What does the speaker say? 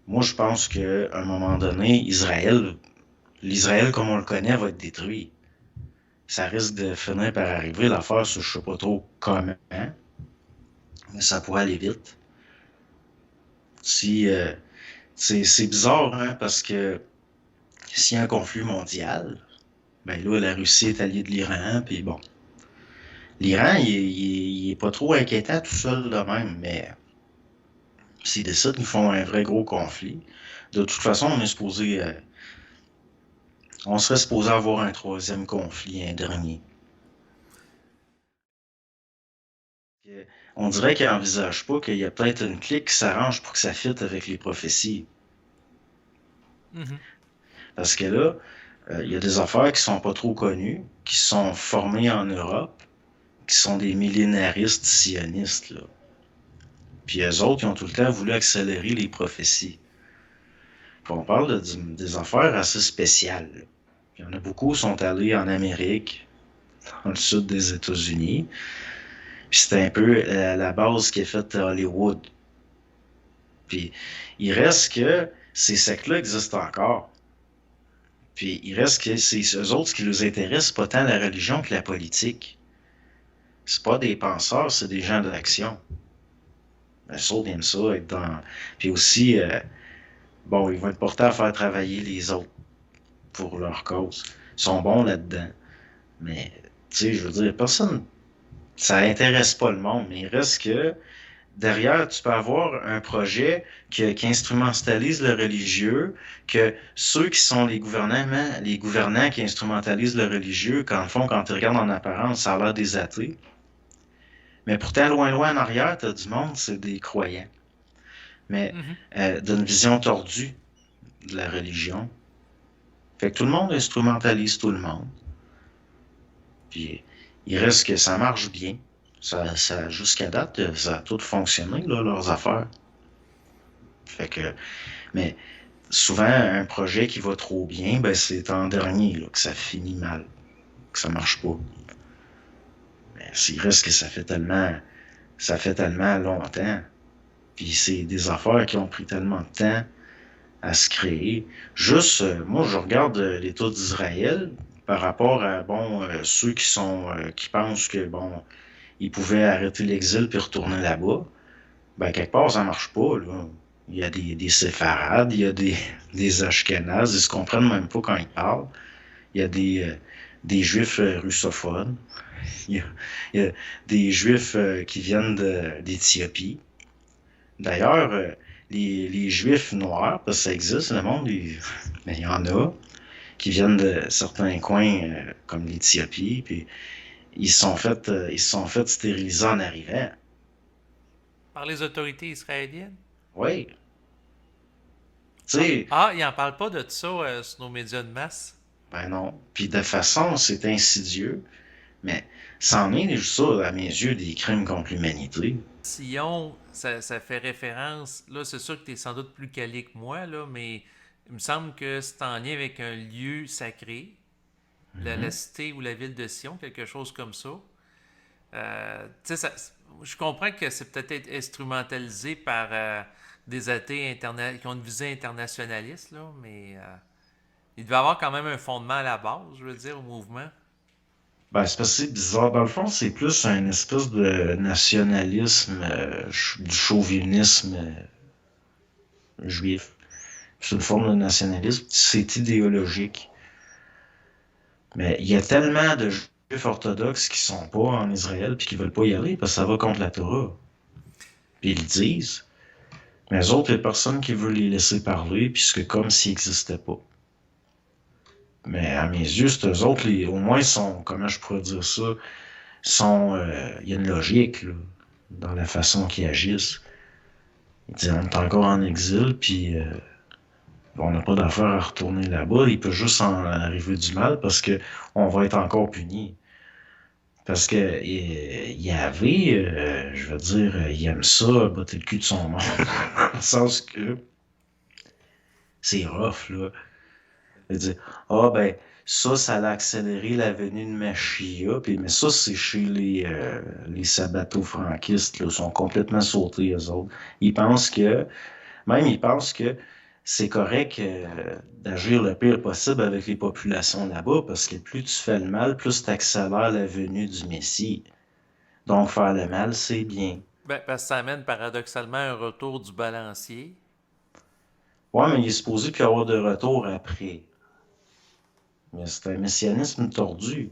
Moi, je pense qu'à un moment donné, l'Israël comme on le connaît va être détruit. Ça risque de finir par arriver. L'affaire, je sais pas trop comment, mais ça pourrait aller vite. Si, c'est bizarre, hein, parce que s'il y a un conflit mondial, ben là, la Russie est alliée de l'Iran, puis bon. L'Iran, il est pas trop inquiétant tout seul de même, mais s'ils décident qu'ils font un vrai gros conflit, de toute façon, on serait supposé avoir un troisième conflit, un dernier. On dirait qu'ils n'envisagent pas qu'il y a peut-être une clique qui s'arrange pour que ça fitte avec les prophéties. Mhm. Parce que là, il y a des affaires qui sont pas trop connues, qui sont formées en Europe, qui sont des millénaristes sionistes, là. Puis eux autres, ils ont tout le temps voulu accélérer les prophéties. Puis on parle des affaires assez spéciales, là. Il y en a beaucoup qui sont allés en Amérique, dans le sud des États-Unis. Puis c'est un peu la base qui est faite à Hollywood. Puis il reste que ces sectes-là existent encore. Puis il reste que c'est eux autres, ce qui les intéresse, c'est pas tant la religion que la politique. C'est pas des penseurs, c'est des gens d'action. Eux autres aiment ça, être dans. Puis aussi, bon, ils vont être portés à faire travailler les autres pour leur cause. Ils sont bons là-dedans. Mais, tu sais, je veux dire, personne. Ça intéresse pas le monde, mais il reste que derrière, tu peux avoir un projet qui instrumentalise le religieux, que ceux qui sont les gouvernants qui instrumentalisent le religieux, qu'en fond, quand tu regardes en apparence, ça a l'air des athées. Mais pourtant, loin, loin en arrière, tu as du monde, c'est des croyants. Mais Mhm. d'une vision tordue de la religion. Fait que tout le monde instrumentalise tout le monde. Puis il reste que ça marche bien. Jusqu'à date, ça a tout fonctionné, là, leurs affaires. Fait que, mais souvent, un projet qui va trop bien, ben c'est en dernier là, que ça finit mal, que ça marche pas. Mais il reste que ça fait tellement longtemps. Puis c'est des affaires qui ont pris tellement de temps à se créer. Juste, moi, je regarde l'État d'Israël par rapport à, bon, ceux qui pensent que, bon, ils pouvaient arrêter l'exil puis retourner là-bas. Ben, quelque part, ça marche pas, là. Il y a des séfarades, il y a des ashkénazes, ils se comprennent même pas quand ils parlent. Il y a des juifs russophones. Il y a, il y a des juifs qui viennent d'Éthiopie. D'ailleurs, les juifs noirs, parce que ça existe, le monde, mais il y en a, qui viennent de certains coins comme l'Éthiopie, puis ils se sont fait stériliser en arrivant. Par les autorités israéliennes. Oui, tu Ah, sais, ah, ils n'en parlent pas de ça sur nos médias de masse. ben non. Puis de façon, c'est insidieux, mais c'en est juste ça, à mes yeux, des crimes contre l'humanité. Sion, ça fait référence. Là, c'est sûr que tu es sans doute plus calé que moi, là, mais il me semble que c'est en lien avec un lieu sacré, la Mhm. cité ou la ville de Sion, quelque chose comme ça. Tu sais, je comprends que c'est peut-être instrumentalisé par des athées qui ont une visée internationaliste, là, mais il devait avoir quand même un fondement à la base, je veux dire, au mouvement. Ben, c'est parce que c'est bizarre. Dans le fond, c'est plus un espèce de nationalisme, du chauvinisme juif. C'est une forme de nationalisme. C'est idéologique. Mais il y a tellement de juifs orthodoxes qui sont pas en Israël puis qui veulent pas y aller parce que ça va contre la Torah. Puis ils le disent. Mais les autres, il y a personne qui veut les laisser parler puisque comme s'ils n'existaient pas. Mais à mes yeux, c'est eux autres, au moins, sont, comment je pourrais dire ça, il y a une logique là, dans la façon qu'ils agissent. Ils disent, on est encore en exil, puis on n'a pas d'affaire à retourner là-bas. Il peut juste en arriver du mal parce que on va être encore puni. Parce que il y avait, je veux dire, il aime ça, botter le cul de son monde. Dans le sens que c'est rough, là. Il dit, ah ben, ça l'a accéléré la venue de Machia, puis mais ça, c'est chez les sabbato-franquistes, là, ils sont complètement sautés, eux autres. Ils pensent que Même ils pensent que c'est correct d'agir le pire possible avec les populations là-bas, parce que plus tu fais le mal, plus tu accélères la venue du Messie. Donc faire le mal, c'est bien. Ben, parce que ça amène paradoxalement un retour du balancier. Ouais, mais il est supposé plus y avoir de retour après. Mais c'est un messianisme tordu.